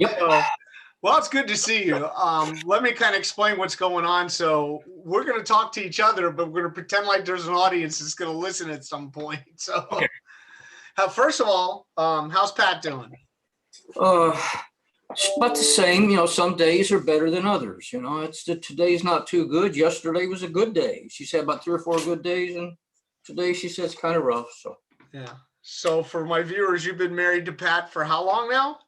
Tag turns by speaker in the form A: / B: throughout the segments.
A: Yep.
B: Well, it's good to see you. Let me kind of explain what's going on. So we're going to talk to each other, but we're going to pretend like there's an audience that's going to listen at some point. So,
A: Okay.
B: First of all, how's Pat doing?
A: But the same, some days are better than others. Today's not too good. Yesterday was a good day. She's had about 3 or 4 good days, and today she says it's kind of rough. So
B: yeah. So for my viewers, you've been married to Pat for how long now?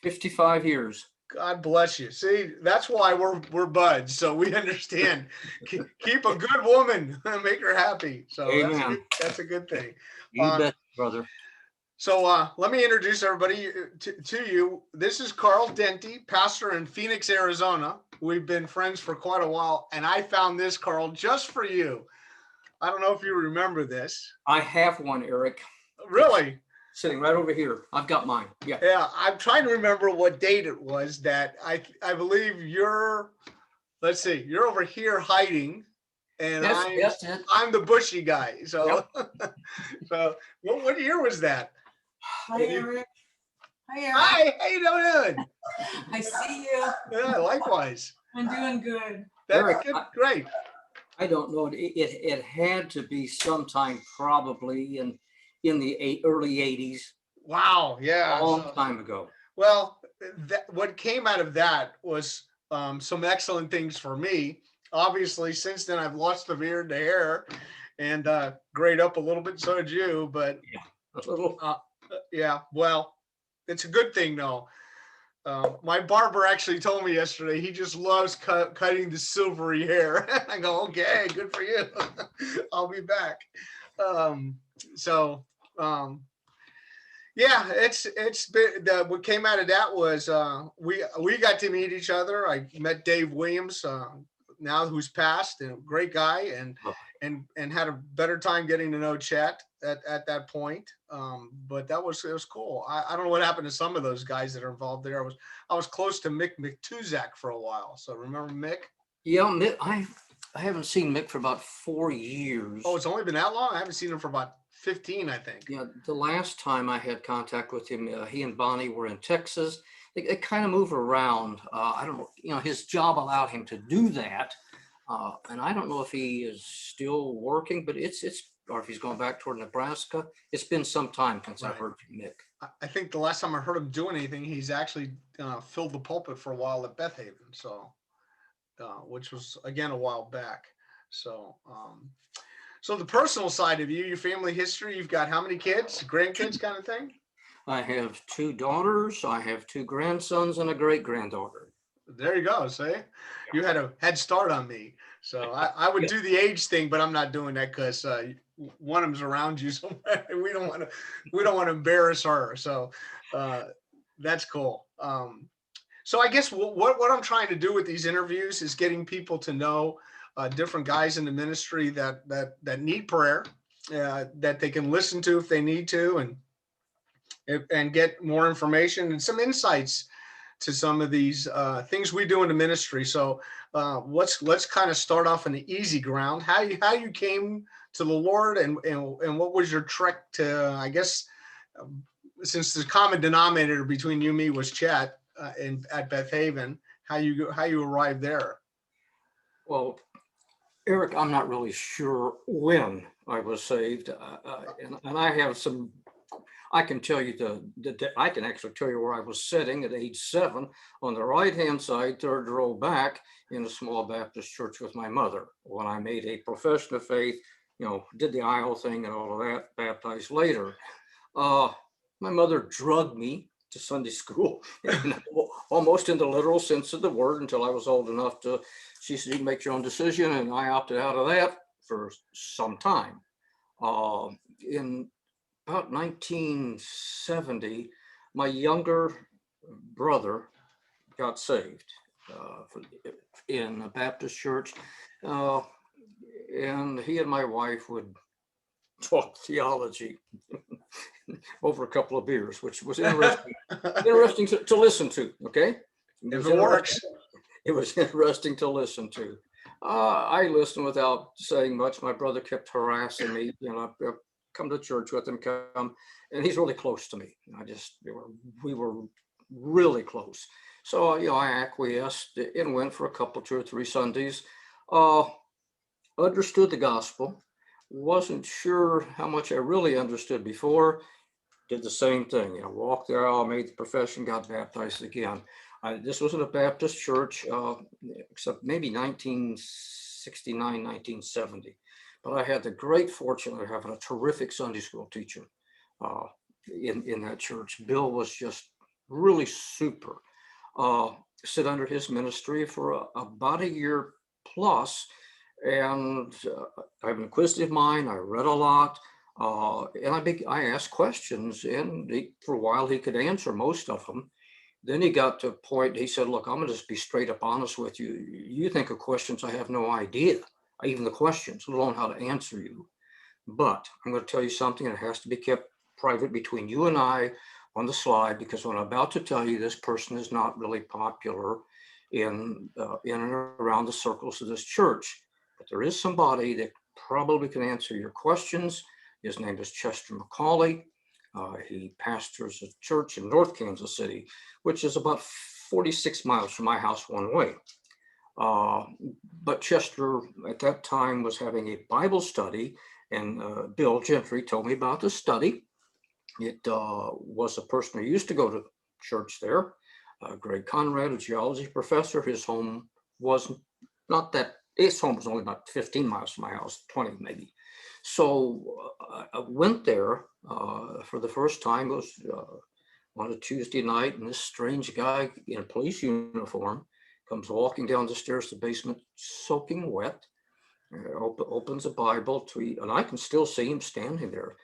A: 55 years.
B: God bless you. See, that's why we're buds. So we understand. Keep a good woman, make her happy. So that's a good thing.
A: You bet, brother.
B: So let me introduce everybody to you. This is Carl Denti, pastor in Phoenix, Arizona. We've been friends for quite a while, and I found this, Carl, just for you. I don't know if you remember this.
A: I have one, Eric.
B: Really?
A: Sitting right over here. I've got mine. Yeah.
B: Yeah, I'm trying to remember what date it was that I believe you're over here hiding, and I'm the bushy guy. So, yep. So what year was that?
C: Hi, Eric.
B: Hi, how you doing?
C: I see you.
B: Yeah, likewise.
C: I'm doing good.
B: That's Eric, good. Great.
A: I don't know. It had to be sometime probably in the early 80s.
B: Wow. Yeah.
A: A long time ago.
B: Well, what came out of that was some excellent things for me. Obviously, since then, I've lost the beard, the hair, and grayed up a little bit. So did you. But
A: yeah, a little.
B: Yeah. Well, it's a good thing, though. My barber actually told me yesterday he just loves cutting the silvery hair. I go, okay, good for you. I'll be back. Yeah, it's been what came out of that was we got to meet each other. I met Dave Williams, now who's passed, and a great guy, and had a better time getting to know Chet at that point. But it was cool. I don't know what happened to some of those guys that are involved there. I was close to Mick McTuzak for a while. So remember Mick?
A: Yeah, Mick, I haven't seen Mick for about 4 years.
B: Oh, it's only been that long? I haven't seen him for about 15, I think.
A: Yeah, the last time I had contact with him, he and Bonnie were in Texas. They kind of move around. I don't know, his job allowed him to do that. And I don't know if he is still working, but or if he's going back toward Nebraska. It's been some time since I heard from Mick.
B: I think the last time I heard him doing anything, he's actually filled the pulpit for a while at Beth Haven. So, which was again a while back. So, so the personal side of you, your family history, you've got how many kids, grandkids kind of thing?
A: I have 2 daughters, I have 2 grandsons, and a great-granddaughter.
B: There you go, see? You had a head start on me. So I would do the age thing, but I'm not doing that because one of them's around you somewhere. We don't want to embarrass her. So that's cool. So I guess what I'm trying to do with these interviews is getting people to know different guys in the ministry that need prayer, that they can listen to if they need to, and get more information and some insights to some of these things we do in the ministry. So let's kind of start off on the easy ground. How you came to the Lord, and what was your trek to, I guess, since the common denominator between you and me was Chet at Beth Haven, how you arrived there?
A: Well, Eric, I'm not really sure when I was saved, and I have some. I can tell you I can actually tell you where I was sitting at age 7 on the right-hand side, 3rd row back in a small Baptist church with my mother when I made a profession of faith, did the aisle thing and all of that, baptized later. My mother drugged me to Sunday school, almost in the literal sense of the word, until I was old enough she said, you can make your own decision, and I opted out of that for some time. In about 1970, my younger brother got saved in a Baptist church, and he and my wife would talk theology over a couple of beers, which was interesting to listen to. Okay,
B: if it works.
A: It was interesting to listen to. I listened without saying much. My brother kept harassing me. Come to church with him, and he's really close to me. We were really close. So, I acquiesced and went for a couple, 2 or 3 Sundays, understood the gospel, wasn't sure how much I really understood before, did the same thing, walked the aisle, made the profession, got baptized again. This wasn't a Baptist church, except maybe 1969, 1970. But I had the great fortune of having a terrific Sunday school teacher in that church. Bill was just really super. Sit under his ministry for about a year plus. And I have an inquisitive mind. I read a lot. And I asked questions, and for a while he could answer most of them. Then he got to a point, he said, look, I'm going to just be straight up honest with you. You think of questions, I have no idea, even the questions, let alone how to answer you. But I'm going to tell you something, and it has to be kept private between you and I on the slide, because what I'm about to tell you, this person is not really popular in and around the circles of this church. But there is somebody that probably can answer your questions. His name is Chester McCauley. He pastors a church in North Kansas City, which is about 46 miles from my house one way. But Chester at that time was having a Bible study, and Bill Gentry told me about the study. It was a person who used to go to church there, Greg Conrad, a geology professor. His home was his home was only about 15 miles from my house, 20 maybe. So I went there for the first time. It was on a Tuesday night, and this strange guy in a police uniform comes walking down the stairs to the basement, soaking wet, opens a Bible and I can still see him standing there,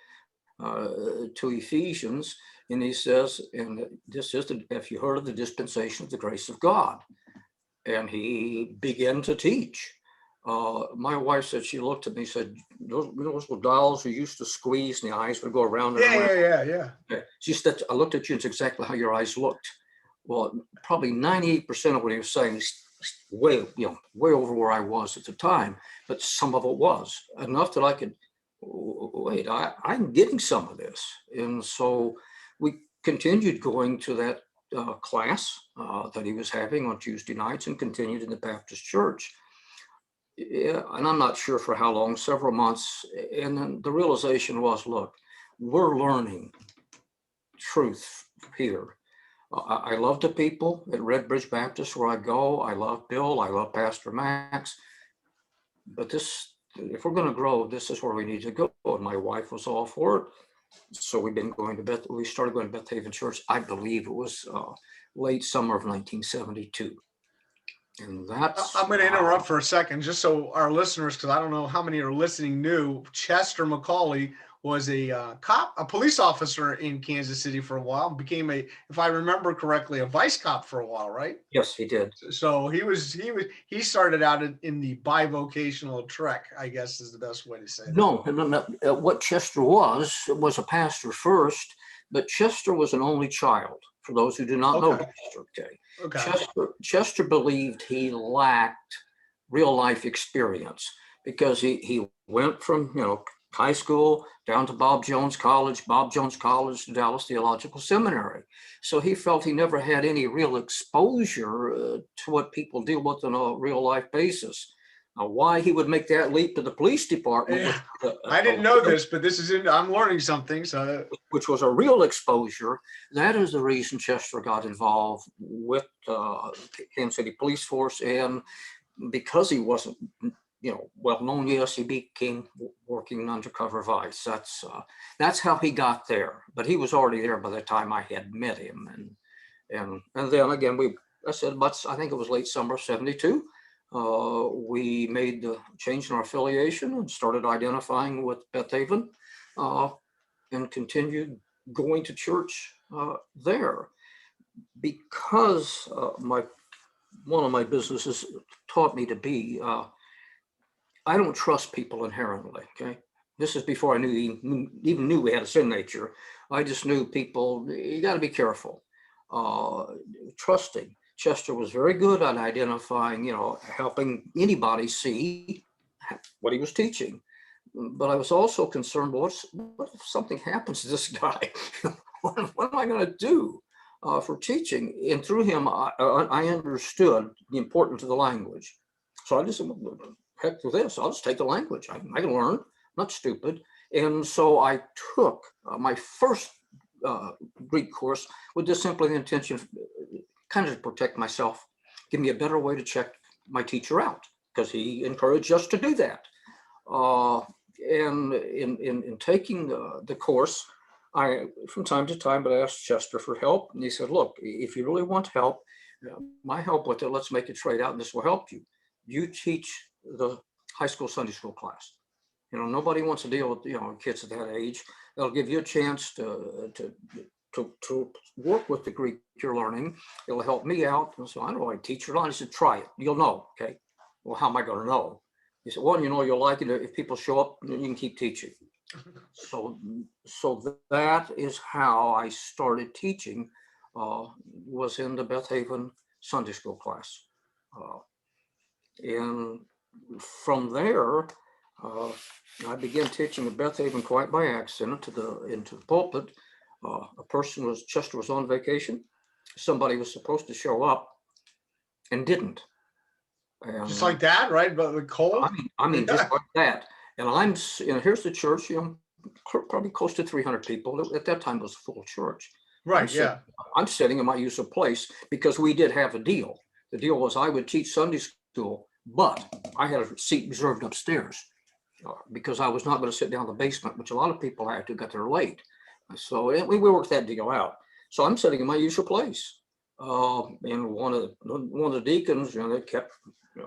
A: to Ephesians, and he says, and this is, if you heard of the dispensation of the grace of God, and he began to teach. My wife said, she looked at me and said, those little dolls who used to squeeze and the eyes would go around and around. Yeah. She said, I looked at you, it's exactly how your eyes looked. Well, probably 98% of what he was saying is way over where I was at the time, but some of it was enough that I could, wait, I'm getting some of this. And so we continued going to that class that he was having on Tuesday nights, and continued in the Baptist church. Yeah, and I'm not sure for how long, several months. And then the realization was, look, we're learning truth here. I love the people at Red Bridge Baptist where I go. I love Bill. I love Pastor Max. But if we're going to grow, this is where we need to go. And my wife was all for it. So we started going to Beth Haven Church. I believe it was late summer of 1972. And
B: I'm going to interrupt for a second, just so our listeners, because I don't know how many are listening new. Chester McCauley was a police officer in Kansas City for a while, became if I remember correctly, a vice cop for a while, right?
A: Yes, he did.
B: So he started out in the bivocational trek, I guess is the best way to say that.
A: No. What Chester was a pastor first, but Chester was an only child. For those who do not know Chester, Chester believed he lacked real life experience, because he went from high school down to Bob Jones College to Dallas Theological Seminary. So he felt he never had any real exposure to what people deal with on a real life basis. Now, why he would make that leap to the police department?
B: Yeah. I didn't know this, but I'm learning something. So,
A: which was a real exposure. That is the reason Chester got involved with Kansas City Police Force, and because he wasn't, well known. Yes, he became working undercover vice. That's how he got there. But he was already there by the time I had met him, and then again I think it was late summer of 72. We made the change in our affiliation and started identifying with Beth Haven, and continued going to church there, because one of my businesses taught me to be, I don't trust people inherently. Okay, this is before I even knew we had a sin nature. I just knew people. You got to be careful, trusting. Chester was very good at identifying, helping anybody see what he was teaching. But I was also concerned, what if something happens to this guy? What am I going to do? for teaching. And through him, I understood the importance of the language. So I just said, well, heck with this, I'll just take the language. I can learn, I'm not stupid. And so I took my first Greek course with just simply the intention of kind of to protect myself, give me a better way to check my teacher out, because he encouraged us to do that. And in taking the course, I, from time to time, but I asked Chester for help, and he said, look, if you really want help, my help with it, let's make a trade out, and this will help you. You teach the high school Sunday school class. Nobody wants to deal with, kids at that age. They'll give you a chance to work with the Greek you're learning. It'll help me out. And so I don't know, I teach or not. I said, try it. You'll know. Okay. Well, how am I going to know? He said, well, you'll like it. If people show up, then you can keep teaching. So that is how I started teaching, was in the Beth Haven Sunday school class. And from there, I began teaching at Beth Haven quite by accident into the pulpit. Chester was on vacation. Somebody was supposed to show up and didn't. And
B: Just like that, right? But the cold.
A: I mean, just like that. And here's the church, probably close to 300 people. At that time, it was a full church.
B: Right.
A: I'm sitting in my usual place because we did have a deal. The deal was I would teach Sunday school, but I had a seat reserved upstairs because I was not going to sit down in the basement, which a lot of people had to got there late. So we worked that deal out. So I'm sitting in my usual place. And one of the deacons, they kept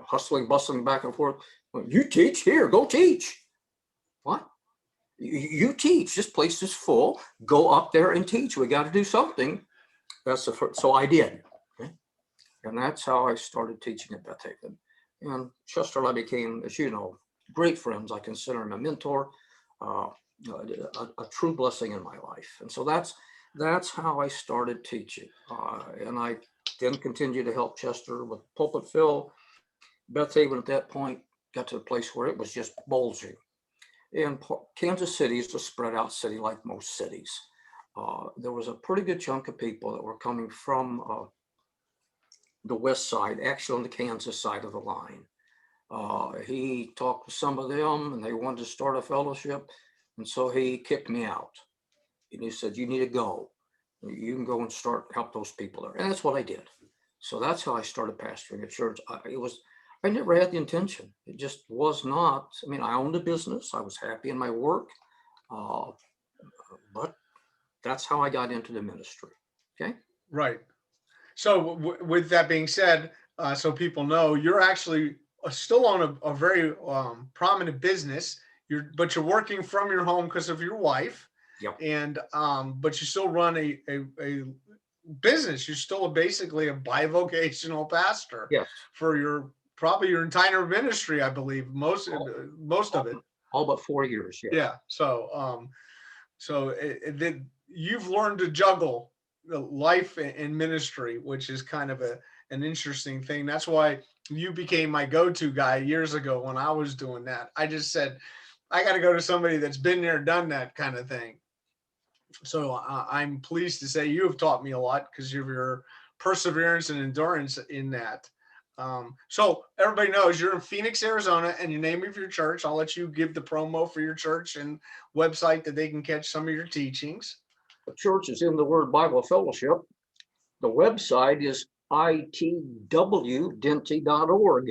A: hustling, bustling back and forth. Well, you teach here, go teach. What? You teach, this place is full, go up there and teach. We got to do something. That's the first, so I did. Okay? And that's how I started teaching at Beth Haven. And Chester and I became, as you know, great friends. I consider him a mentor, a true blessing in my life. And so that's how I started teaching. And I then continued to help Chester with pulpit fill. Beth Haven at that point got to a place where it was just bulging. And Kansas City is a spread out city like most cities. There was a pretty good chunk of people that were coming from the west side, actually on the Kansas side of the line. He talked to some of them and they wanted to start a fellowship. And so he kicked me out. And he said, you need to go. You can go and help those people there. And that's what I did. So that's how I started pastoring a church. I never had the intention. It just was not. I mean, I owned a business. I was happy in my work. But that's how I got into the ministry. Okay.
B: Right. So with that being said, so people know, you're actually still on a very prominent business. But you're working from your home because of your wife.
A: Yep.
B: And but you still run a business. You're still basically a bivocational pastor.
A: Yes.
B: For probably your entire ministry, I believe, most of it.
A: All but 4 years. Yeah.
B: Yeah. So you've learned to juggle the life and ministry, which is kind of an interesting thing. That's why you became my go-to guy years ago when I was doing that. I just said, I got to go to somebody that's been there, done that kind of thing. So I'm pleased to say you have taught me a lot because of your perseverance and endurance in that. So everybody knows you're in Phoenix, Arizona, and the name of your church. I'll let you give the promo for your church and website that they can catch some of your teachings.
A: The church is in the Word Bible Fellowship. The website is itwdenti.org.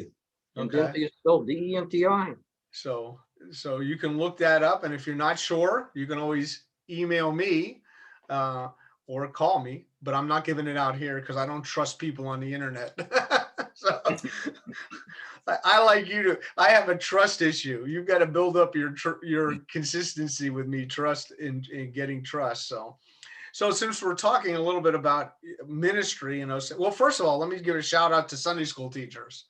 A: And
B: Okay.
A: Denti is spelled D-E-N-T-I.
B: So you can look that up. And if you're not sure, you can always email me or call me, but I'm not giving it out here because I don't trust people on the internet. So I have a trust issue. You've got to build up your consistency with me, trust in getting trust. So since we're talking a little bit about ministry, well, first of all, let me give a shout out to Sunday school teachers.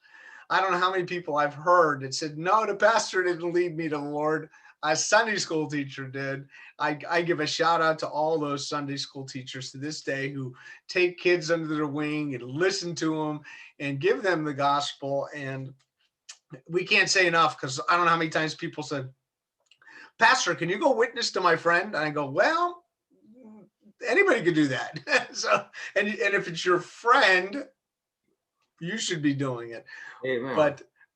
B: I don't know how many people I've heard that said, no, the pastor didn't lead me to the Lord. A Sunday school teacher did. I give a shout out to all those Sunday school teachers to this day who take kids under their wing and listen to them and give them the gospel. And we can't say enough because I don't know how many times people said, Pastor, can you go witness to my friend? And I go, well, anybody could do that. So, and if it's your friend, you should be doing it.
A: Amen.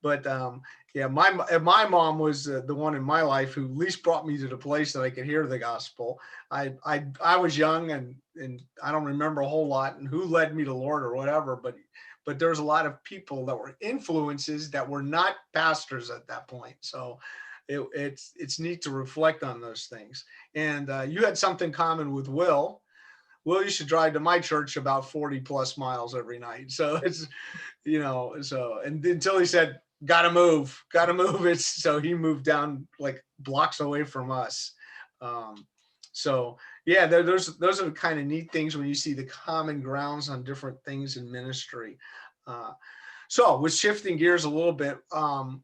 B: But yeah, my mom was the one in my life who at least brought me to the place that I could hear the gospel. I was young and I don't remember a whole lot and who led me to Lord or whatever, but there's a lot of people that were influences that were not pastors at that point. So it's neat to reflect on those things. And you had something common with Will. Will used to drive to my church about 40 plus miles every night. So it's, so, and until he said, gotta move. It's so he moved down like blocks away from us. So yeah, those are the kind of neat things when you see the common grounds on different things in ministry. So with shifting gears a little bit, I'm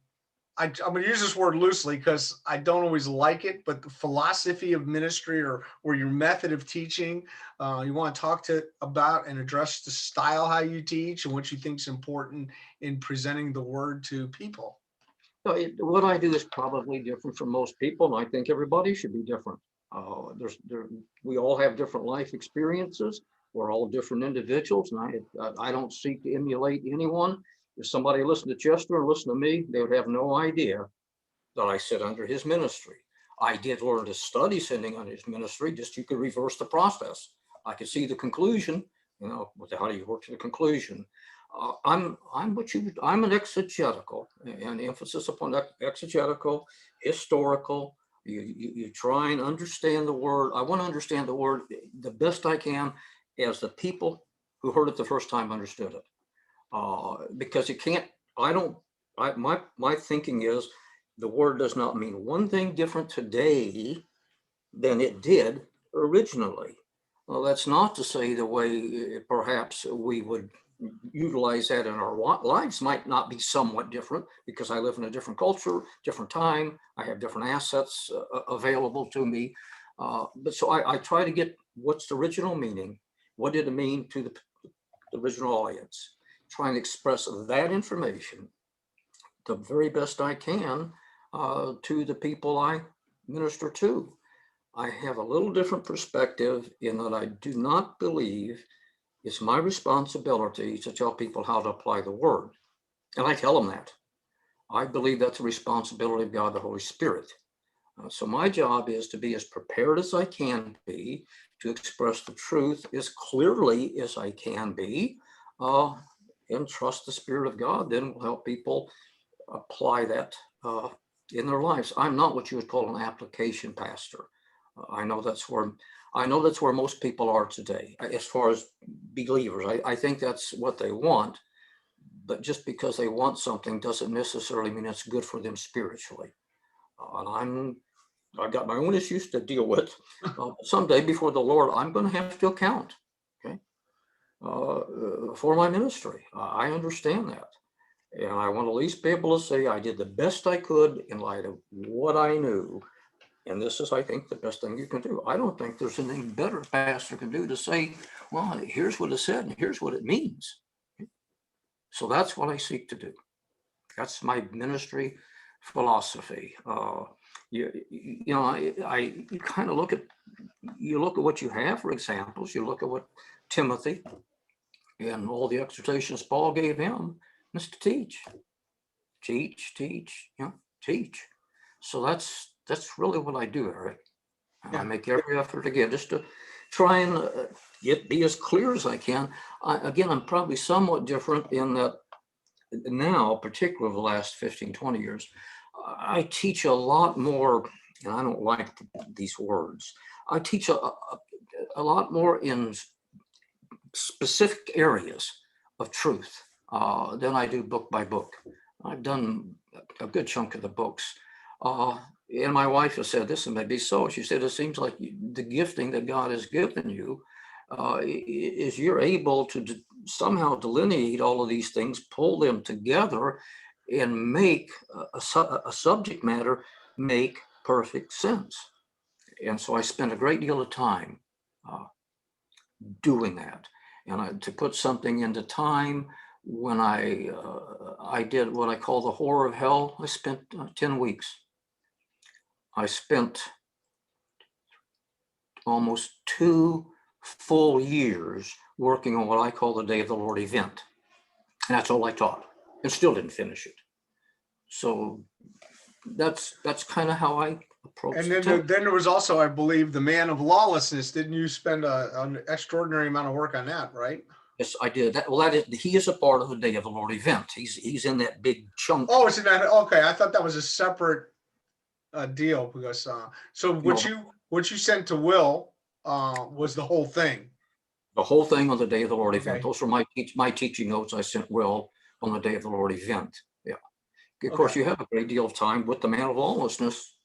B: going to use this word loosely because I don't always like it, but the philosophy of ministry or your method of teaching, you want to talk about and address the style how you teach and what you think is important in presenting the word to people.
A: So what I do is probably different from most people, and I think everybody should be different. We all have different life experiences. We're all different individuals, and I don't seek to emulate anyone. If somebody listened to Chester and listened to me, they would have no idea that I sit under his ministry. I did learn to study sitting under his ministry, just you could reverse the process. I could see the conclusion, how do you work to the conclusion? I'm an exegetical, and emphasis upon exegetical, historical. You try and understand the word. I want to understand the word the best I can as the people who heard it the first time understood it. Because you can't, my thinking is the word does not mean one thing different today than it did originally. Well, that's not to say the way perhaps we would utilize that in our lives might not be somewhat different because I live in a different culture, different time. I have different assets available to me. But so I try to get what's the original meaning. What did it mean to the original audience? Try and express that information the very best I can to the people I minister to. I have a little different perspective in that I do not believe it's my responsibility to tell people how to apply the word. And I tell them that. I believe that's a responsibility of God, the Holy Spirit. So my job is to be as prepared as I can be, to express the truth as clearly as I can be, and trust the Spirit of God, then will help people apply that in their lives. I'm not what you would call an application pastor. I know that's where most people are today, as far as believers. I think that's what they want, but just because they want something doesn't necessarily mean it's good for them spiritually. And I've got my own issues to deal with. Someday before the Lord, I'm going to have to account, okay, for my ministry. I understand that. And I want to at least be able to say I did the best I could in light of what I knew. And this is, I think, the best thing you can do. I don't think there's anything better a pastor can do to say, well, here's what it said and here's what it means. So that's what I seek to do. That's my ministry philosophy. You kind of look at what you have for examples. You look at what Timothy and all the exhortations Paul gave him is to teach. So that's really what I do, Eric. Yeah. I make every effort again just to try and be as clear as I can. I'm probably somewhat different in that now, particularly the last 15, 20 years, I teach a lot more, and I don't like these words. I teach a lot more in specific areas of truth than I do book by book. I've done a good chunk of the books. And my wife has said this, and maybe so. She said, it seems like the gifting that God has given you is you're able to somehow delineate all of these things, pull them together, and make a subject matter make perfect sense. And so I spent a great deal of time doing that. And to put something into time, when I did what I call the horror of hell, I spent 10 weeks. I spent almost 2 full years working on what I call the Day of the Lord event. And that's all I taught, and still didn't finish it. So that's kind of how I approached
B: And
A: it.
B: then there was also, I believe, the Man of Lawlessness. Didn't you spend an extraordinary amount of work on that, right?
A: Yes, I did that. Well, he is a part of the Day of the Lord event. He's in that big chunk.
B: Oh, it's in that. Okay, I thought that was a separate deal because so what you sent to Will was the whole thing.
A: The whole thing on the Day of the Lord
B: Okay.
A: event. Those were my teaching notes I sent Will on the Day of the Lord event. Yeah. Of course,
B: Okay.
A: you have a great deal of time with the Man of Lawlessness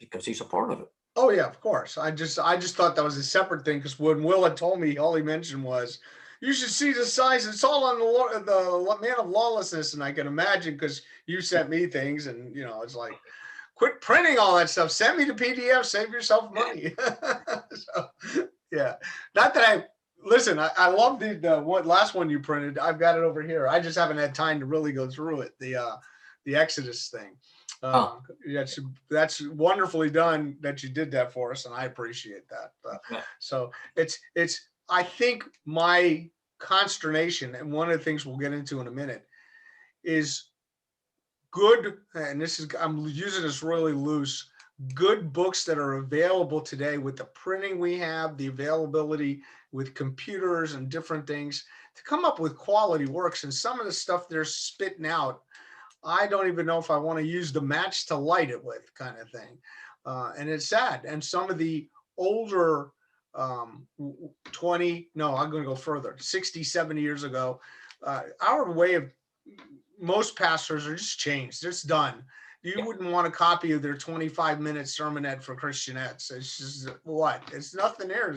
A: because he's a part of it.
B: Oh yeah, of course. I just thought that was a separate thing because when Will had told me, all he mentioned was, "You should see the size. It's all on the Man of Lawlessness," and I can imagine because you sent me things, and it's like, quit printing all that stuff. Send me the PDF. Save yourself money. So, yeah, not that I listen. I love the last one you printed. I've got it over here. I just haven't had time to really go through it. The Exodus thing. That's wonderfully done that you did that for us, and I appreciate that. So it's I think my consternation, and one of the things we'll get into in a minute, is good, and I'm using this really loose, good books that are available today with the printing we have, the availability with computers and different things to come up with quality works. And some of the stuff they're spitting out, I don't even know if I want to use the match to light it with, kind of thing. And it's sad. And some of the older 20, no, I'm going to go further, 60, 70 years ago, our way of, most pastors are just changed. It's done. You wouldn't want a copy of their 25-minute sermonette for Christianettes. It's just what? It's nothing there.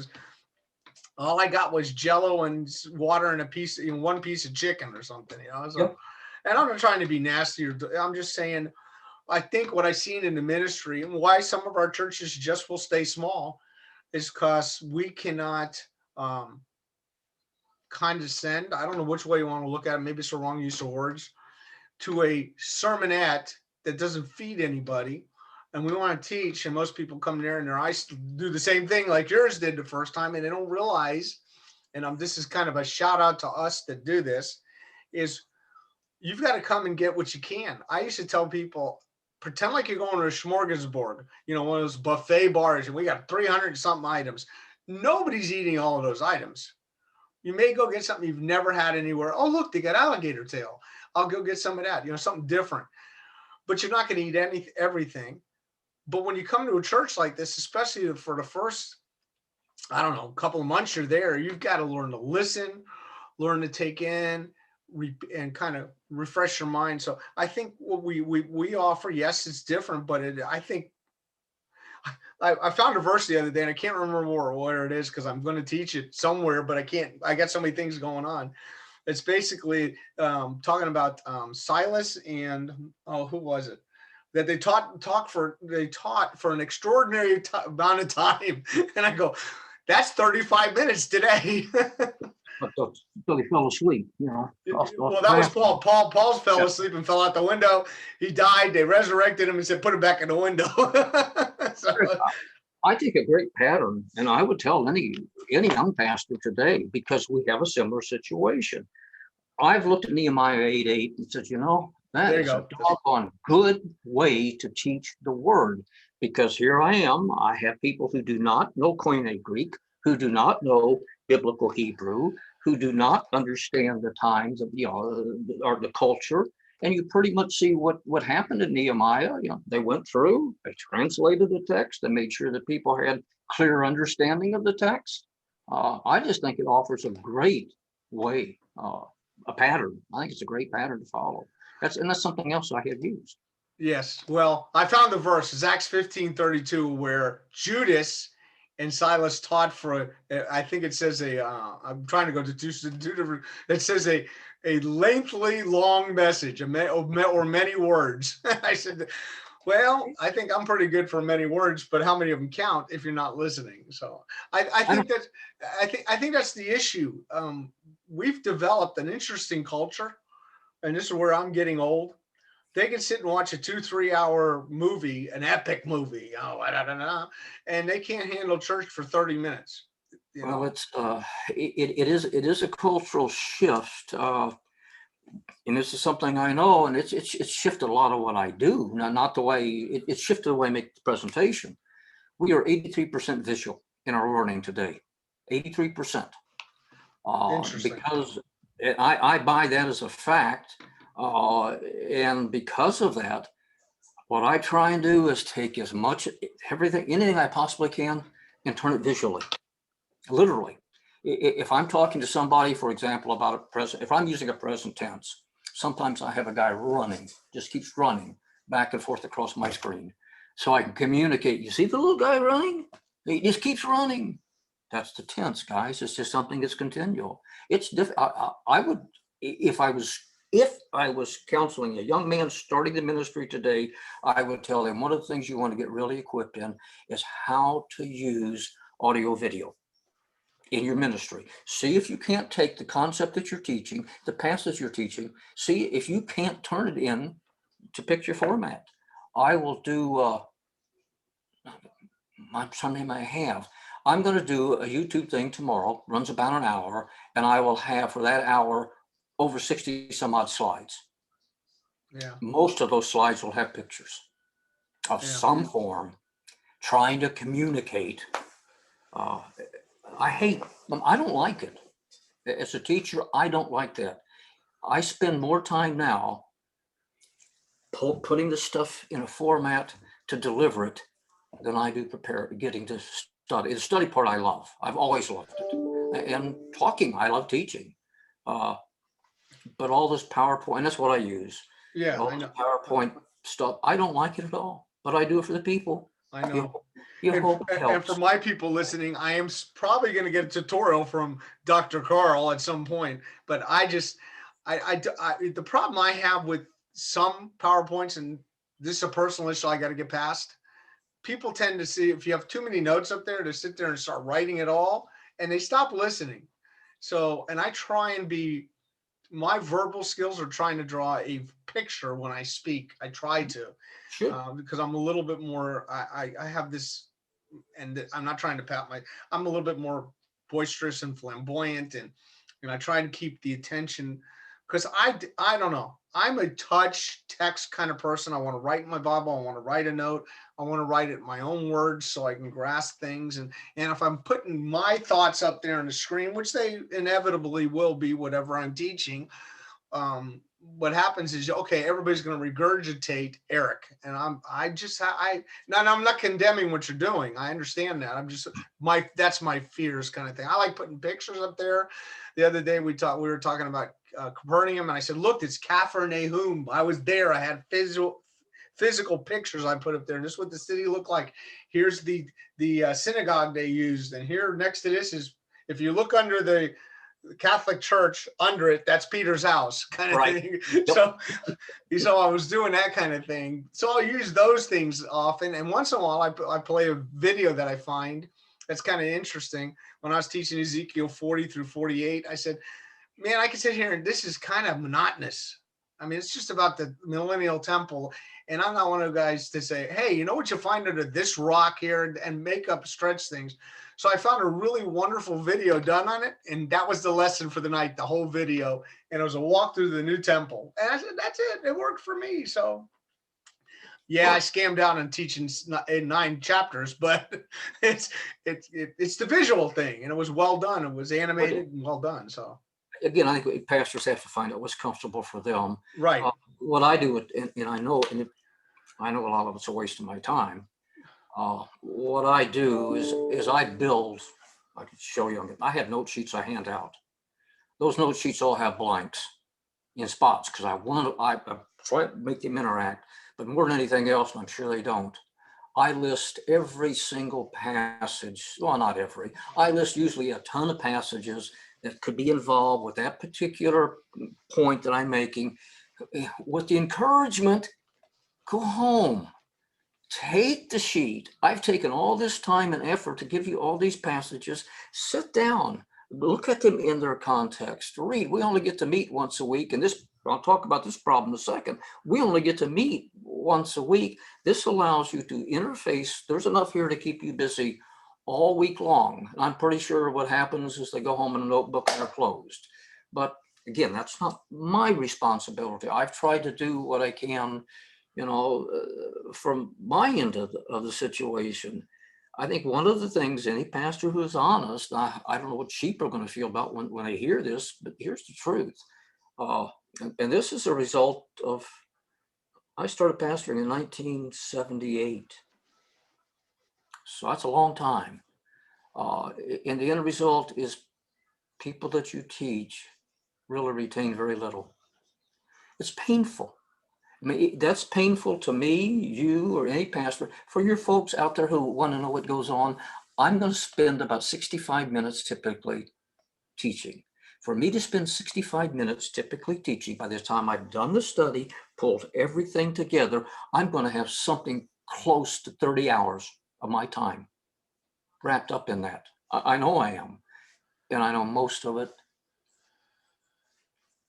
B: All I got was Jello and water and one piece of chicken or something, So,
A: Yep.
B: And I'm not trying to be nasty. I'm just saying, I think what I've seen in the ministry and why some of our churches just will stay small is because we cannot condescend. I don't know which way you want to look at it. Maybe it's the wrong use of words, to a sermonette that doesn't feed anybody. And we want to teach, and most people come there and their eyes do the same thing like yours did the first time, and they don't realize, and this is kind of a shout out to us that do this, is you've got to come and get what you can. I used to tell people, pretend like you're going to a smorgasbord, one of those buffet bars, and we got 300 something items. Nobody's eating all of those items. You may go get something you've never had anywhere. Oh, look, they got alligator tail. I'll go get some of that, something different. But you're not going to eat everything. But when you come to a church like this, especially for the first, I don't know, couple of months you're there, you've got to learn to listen, learn to take in, and kind of refresh your mind. So I think what we offer, yes, it's different, but I think I found a verse the other day, and I can't remember where it is because I'm going to teach it somewhere, but I can't. I got so many things going on. It's basically talking about Silas and who was it? That they taught for an extraordinary amount of time, and I go, that's 35 minutes today.
A: So they fell asleep,
B: Well, that was Paul. Paul's fell asleep and fell out the window. He died. They resurrected him and said, put it back in the window. So,
A: I think a great pattern, and I would tell any young pastor today, because we have a similar situation. I've looked at Nehemiah 8:8 and said, that is a doggone good way to teach the word, because here I am. I have people who do not know Koine Greek, who do not know biblical Hebrew, who do not understand the times of or the culture. And you pretty much see what happened in Nehemiah. They went through, they translated the text, they made sure that people had clear understanding of the text. I just think it offers a great way, a pattern. I think it's a great pattern to follow. That's something else I have used.
B: Yes. Well, I found the verse. It's Acts 15:32, where Judas and Silas taught for, I think it says I'm trying to go to two different, it says a lengthy, long message, or many words. I said, well, I think I'm pretty good for many words, but how many of them count if you're not listening? So I think that's the issue. We've developed an interesting culture, and this is where I'm getting old. They can sit and watch a 2-3 hour movie, an epic movie, and they can't handle church for 30 minutes.
A: Well, it is a cultural shift, and this is something I know, and it's shifted a lot of what I do. Now, not the way it shifted the way I make the presentation. We are 83% visual in our learning today, 83%,
B: Interesting.
A: because I buy that as a fact, and because of that, what I try and do is take as much anything I possibly can, and turn it visually. Literally, if I'm talking to somebody, for example, about a present, if I'm using a present tense, sometimes I have a guy running, just keeps running back and forth across my screen so I can communicate. You see the little guy running? He just keeps running. That's the tense, guys. It's just something that's continual. It's different. I would, if I was counseling a young man starting the ministry today, I would tell him one of the things you want to get really equipped in is how to use audio video in your ministry. See if you can't take the concept that you're teaching, the passage you're teaching, see if you can't turn it in to picture format. I will do, something I have. I'm going to do a YouTube thing tomorrow, runs about an hour, and I will have for that hour over 60 some odd slides.
B: Yeah.
A: Most of those slides will have pictures of some form trying to communicate. I hate them. I don't like it. As a teacher, I don't like that. I spend more time now putting the stuff in a format to deliver it than I do getting to study. The study part I love. I've always loved it. And talking, I love teaching. But all this PowerPoint, and that's what I use.
B: Yeah,
A: all
B: I
A: this
B: know.
A: PowerPoint stuff, I don't like it at all, but I do it for the people.
B: I know.
A: You hope it
B: And
A: helps.
B: for my people listening, I am probably going to get a tutorial from Dr. Carl at some point. But the problem I have with some PowerPoints, and this is a personal issue I got to get past. People tend to see if you have too many notes up there to sit there and start writing it all, and they stop listening. So, and I try and my verbal skills are trying to draw a picture when I speak. I try to.
A: Sure.
B: Because I'm a little bit more, I have this, and I'm not trying to I'm a little bit more boisterous and flamboyant, and I try to keep the attention, because I don't know, I'm a touch text kind of person. I want to write in my Bible. I want to write a note. I want to write it in my own words so I can grasp things. And if I'm putting my thoughts up there on the screen, which they inevitably will be, whatever I'm teaching, what happens is, okay, everybody's going to regurgitate Eric, and I'm not condemning what you're doing. I understand that. That's my fears kind of thing. I like putting pictures up there. The other day we were talking about Capernaum, and I said, look, it's Capernaum. I was there. I had physical pictures I put up there, and this is what the city looked like. Here's the synagogue they used, and here next to this is, if you look under the Catholic Church, under it, that's Peter's house kind of thing. Yep. So I was doing that kind of thing. So I'll use those things often. And once in a while I play a video that I find that's kind of interesting. When I was teaching Ezekiel 40 through 48, I said, man, I can sit here and this is kind of monotonous. I mean, it's just about the millennial temple. And I'm not one of the guys to say, hey, you know what you find under this rock here, and make up stretch things. So I found a really wonderful video done on it. And that was the lesson for the night, the whole video. And it was a walk through the new temple. And I said, that's it. It worked for me. So yeah, I scammed out on teaching 9 chapters, but it's the visual thing. And it was well done. It was animated and well done. So
A: again, I think pastors have to find out what's comfortable for them.
B: Right.
A: What I do, and I know a lot of it's a waste of my time. What I do is I build. I can show you. I have note sheets I hand out. Those note sheets all have blanks in spots because I try to make them interact. But more than anything else, and I'm sure they don't, I list every single passage. Well, not every. I list usually a ton of passages that could be involved with that particular point that I'm making, with the encouragement, go home, take the sheet. I've taken all this time and effort to give you all these passages. Sit down, look at them in their context, read. We only get to meet once a week, and I'll talk about this problem in a second. We only get to meet once a week. This allows you to interface. There's enough here to keep you busy all week long. And I'm pretty sure what happens is they go home in a notebook and they're closed. But again, that's not my responsibility. I've tried to do what I can, from my end of the situation. I think one of the things any pastor who is honest, I don't know what sheep are going to feel about when they hear this, but here's the truth. And this is a result of, I started pastoring in 1978. So that's a long time. And the end result is people that you teach really retain very little. It's painful. I mean, that's painful to me, you, or any pastor. For your folks out there who want to know what goes on, I'm going to spend about 65 minutes typically teaching. For me to spend 65 minutes typically teaching, by the time I've done the study, pulled everything together, I'm going to have something close to 30 hours of my time wrapped up in that. I know I am. And I know most of it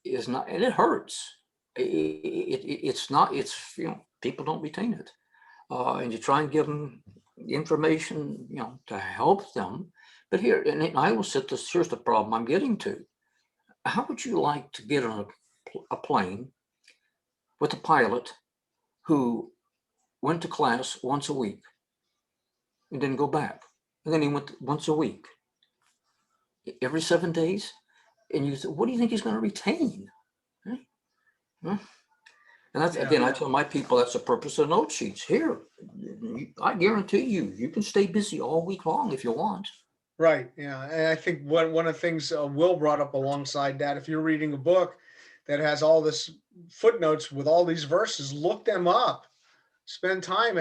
A: is not, and it hurts. It's not, people don't retain it. And you try and give them information, to help them. But here, and I will sit this, here's the problem I'm getting to. How would you like to get on a plane with a pilot who went to class once a week and didn't go back? And then he went once a week, every 7 days. And you say, what do you think he's going to retain? Huh? And that's, again, I tell my people, that's the purpose of note sheets. Here, I guarantee you can stay busy all week long if you want.
B: Right. Yeah. And I think one of the things Will brought up alongside that, if you're reading a book that has all this footnotes with all these verses, look them up, spend time.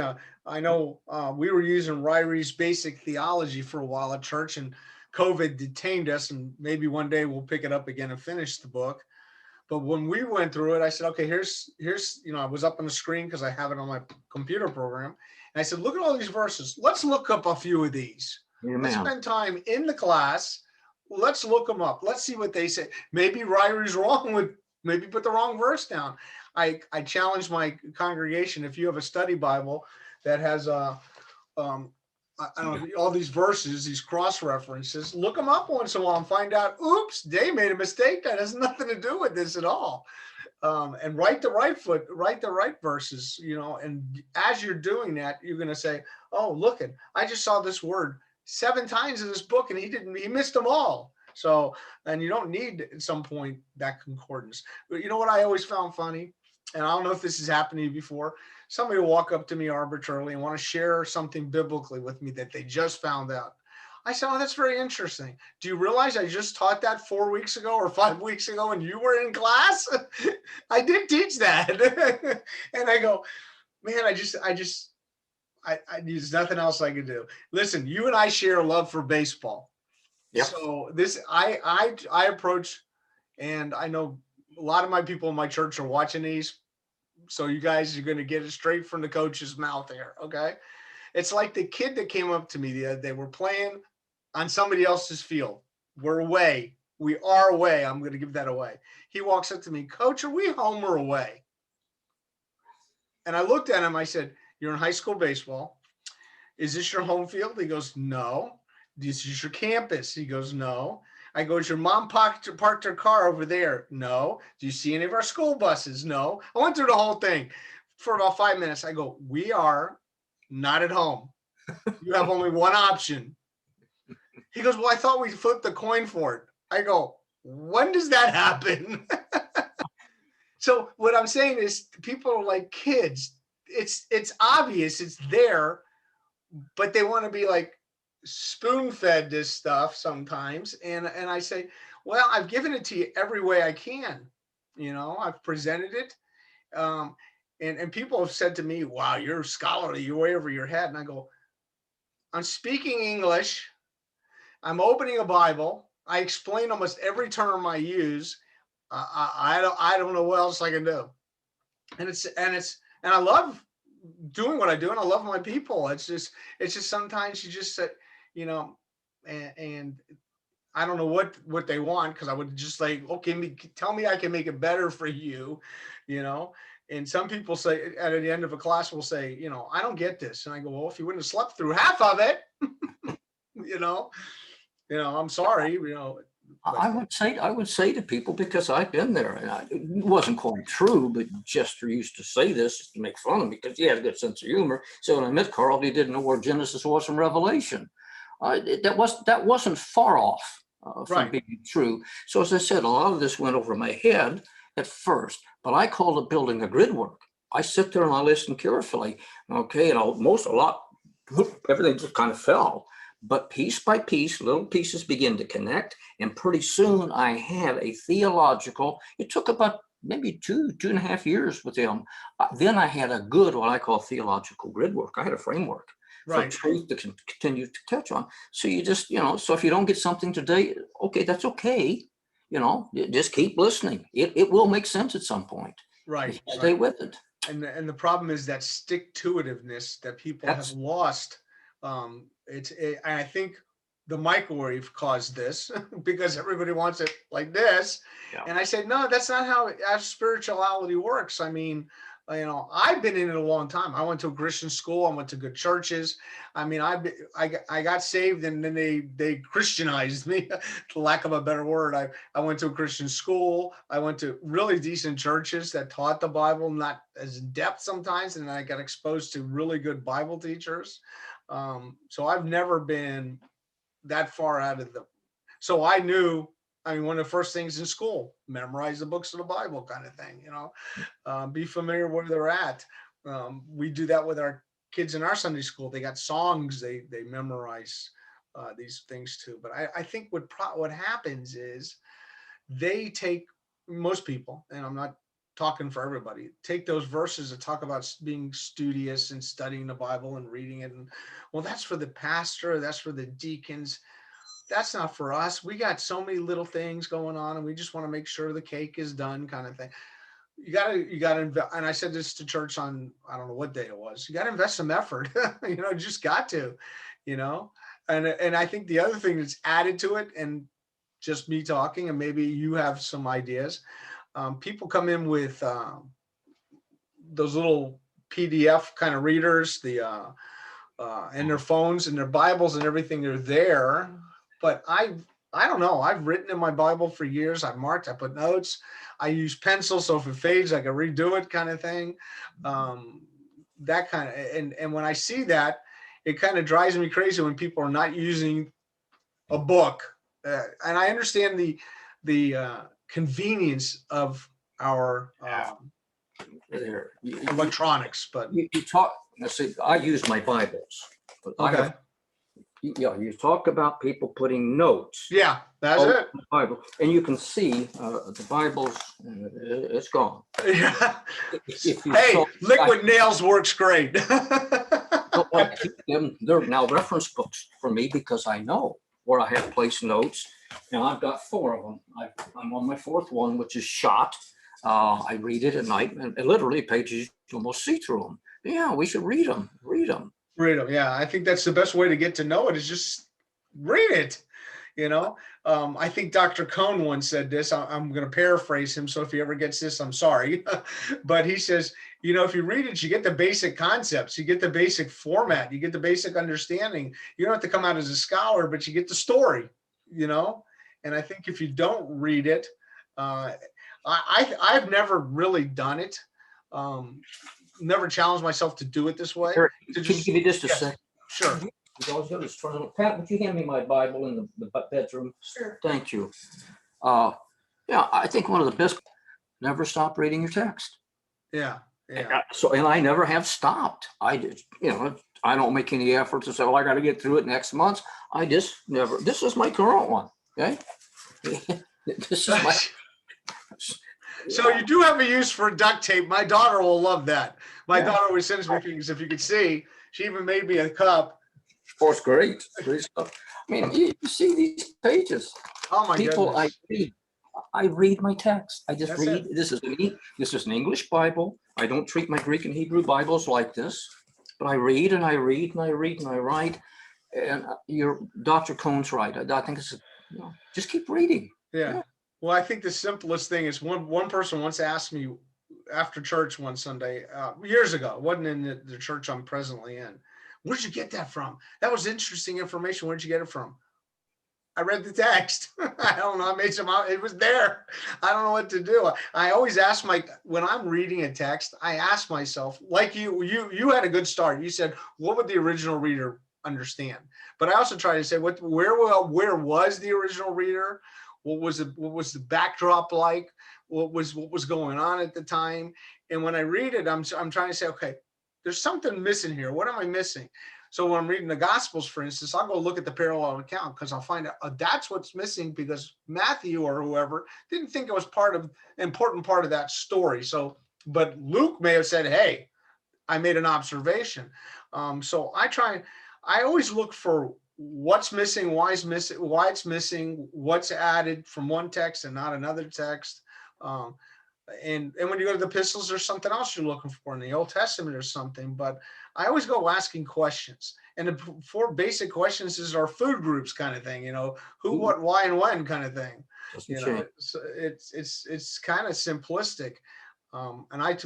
B: I know we were using Ryrie's Basic Theology for a while at church, and COVID detained us, and maybe one day we'll pick it up again and finish the book. But when we went through it, I said, okay, here's, I was up on the screen because I have it on my computer program. And I said, look at all these verses. Let's look up a few of these.
A: Amen.
B: Let's spend time in the class. Let's look them up. Let's see what they say. Maybe Ryrie's wrong with, maybe put the wrong verse down. I challenge my congregation, if you have a study Bible that has I don't know, all these verses, these cross references, look them up once in a while and find out, oops, they made a mistake. That has nothing to do with this at all. And write the right verses, and as you're doing that, you're going to say, oh, look, I just saw this word 7 times in this book and he missed them all. So, and you don't need at some point that concordance. But you know what I always found funny? And I don't know if this has happened to you before. Somebody will walk up to me arbitrarily and want to share something biblically with me that they just found out. I said, oh, that's very interesting. Do you realize I just taught that 4 weeks ago or 5 weeks ago and you were in class? I did teach that. And I go, man, there's nothing else I can do. Listen, you and I share a love for baseball. Yep. So this, I approach, and I know a lot of my people in my church are watching these. So you guys are going to get it straight from the coach's mouth here. Okay. It's like the kid that came up to me the other day. We're playing on somebody else's field. We're away. We are away. I'm going to give that away. He walks up to me, Coach, are we home or away? And I looked at him. I said, you're in high school baseball. Is this your home field? He goes, no. This is your campus. He goes, no. I go, is your mom parked her car over there? No. Do you see any of our school buses? No. I went through the whole thing for about 5 minutes. I go, we are not at home. You have only one option. He goes, well, I thought we flipped the coin for it. I go, when does that happen? So what I'm saying is people are like kids. It's obvious it's there, but they want to be like spoon-fed this stuff sometimes. And I say, well, I've given it to you every way I can. I've presented it. And people have said to me, wow, you're scholarly, you're way over your head. And I go, I'm speaking English. I'm opening a Bible. I explain almost every term I use. I don't know what else I can do. And I love doing what I do, and I love my people. It's just sometimes you just say, and I don't know what they want, because I would just like, okay, tell me I can make it better for you, And some people say at the end of a class will say, I don't get this. And I go, well, if you wouldn't have slept through half of it, I'm sorry,
A: I would say to people, because I've been there, and it wasn't quite true, but Chester used to say this to make fun of me because he had a good sense of humor. So when I met Carl, he didn't know where Genesis was from Revelation. That wasn't far off from
B: Right.
A: being true. So as I said, a lot of this went over my head at first, but I call it building a grid work. I sit there and I listen carefully. Okay, everything just kind of fell. But piece by piece, little pieces begin to connect. And pretty soon I had a theological, it took about maybe 2.5 years with him. Then I had a good, what I call theological grid work. I had a framework for
B: Right.
A: truth to continue to touch on. So you just, so if you don't get something today, okay, that's okay. Just keep listening. It will make sense at some point.
B: Right.
A: Stay with it.
B: And the problem is that stick-to-itiveness that people have lost. And I think the microwave caused this because everybody wants it like this.
A: Yeah.
B: And I said, no, that's not how spirituality works. I mean, I've been in it a long time. I went to a Christian school. I went to good churches. I mean, I got saved and then they Christianized me, for lack of a better word. I went to a Christian school. I went to really decent churches that taught the Bible, not as in depth sometimes. And I got exposed to really good Bible teachers. So I've never been that far out of so I knew, one of the first things in school, memorize the books of the Bible kind of thing, be familiar where they're at. We do that with our kids in our Sunday school. They got songs, they memorize these things too. But I think what happens is they take, most people, and I'm not talking for everybody, take those verses that talk about being studious and studying the Bible and reading it. And well, that's for the pastor, that's for the deacons. That's not for us. We got so many little things going on and we just want to make sure the cake is done kind of thing. You gotta invest. And I said this to church on, I don't know what day it was. You got to invest some effort, just got to, and I think the other thing that's added to it, and just me talking, and maybe you have some ideas. People come in with those little PDF kind of readers, and their phones and their Bibles and everything are there. But I don't know. I've written in my Bible for years. I've marked, I put notes. I use pencil, so if it fades, I can redo it kind of thing. That kind of, and when I see that, it kind of drives me crazy when people are not using a book. And I understand the convenience of our electronics, but
A: you talk. See, I use my Bibles.
B: okay.
A: You talk about people putting notes.
B: Yeah, that's it.
A: The Bible, and you can see the Bible's. It's gone.
B: Yeah. Hey, liquid nails works great.
A: I keep them. They're now reference books for me because I know where I have placed notes, and I've got 4 of them. I'm on my 4th one, which is shot. I read it at night, and literally pages you almost see through them. Yeah, we should read them. Read them.
B: Read them. Yeah, I think that's the best way to get to know it is just read it. I think Dr. Cohn once said this. I'm going to paraphrase him. So if he ever gets this, I'm sorry. But he says, if you read it, you get the basic concepts, you get the basic format, you get the basic understanding. You don't have to come out as a scholar, but you get the story, And I think if you don't read it, I've never really done it. Never challenged myself to do it this way.
A: Can you give me just a second?
B: Sure.
A: Pat, would you hand me my Bible in the bedroom?
C: Sure.
A: Thank you. Yeah, I think one of the best. Never stop reading your text.
B: Yeah.
A: So, and I never have stopped. I just, I don't make any effort to say, well, I got to get through it next month. I just never. This is my current one. Okay. This is my.
B: So you do have a use for duct tape. My daughter will love that. My daughter always sends me things. If you could see, she even made me a cup.
A: Oh, it's great. Great stuff. I mean, you see these pages.
B: Oh my goodness.
A: I read my text. I just
B: That's
A: read.
B: it.
A: This is an English Bible. I don't treat my Greek and Hebrew Bibles like this, but I read and I read and I read and I write. And your Dr. Cohn's right. I think it's just keep reading.
B: Yeah. Well, I think the simplest thing is one person once asked me after church one Sunday years ago. It wasn't in the church I'm presently in. Where'd you get that from? That was interesting information. Where'd you get it from? I read the text. I don't know. I made some out. It was there. I don't know what to do. I always ask when I'm reading a text, I ask myself, like you had a good start. You said, what would the original reader understand? But I also try to say, where was the original reader? What was the backdrop like? What was going on at the time? And when I read it, I'm trying to say, okay, there's something missing here. What am I missing? So when I'm reading the Gospels, for instance, I'll go look at the parallel account because I'll find out that's what's missing because Matthew or whoever didn't think it was important part of that story. So, but Luke may have said, hey, I made an observation. So I always look for what's missing, why it's missing, what's added from one text and not another text. And when you go to the epistles, there's something else you're looking for. In the Old Testament, there's something, but I always go asking questions. And the 4 basic questions is our food groups kind of thing, who, what, why, and when kind of thing. So it's kind of simplistic. And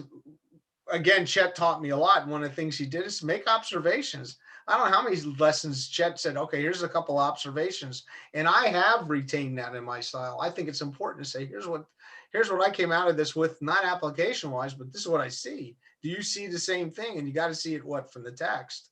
B: again, Chet taught me a lot. And one of the things he did is make observations. I don't know how many lessons Chet said, okay, here's a couple observations. And I have retained that in my style. I think it's important to say, here's what I came out of this with, not application wise, but this is what I see. Do you see the same thing? And you got to see it from the text,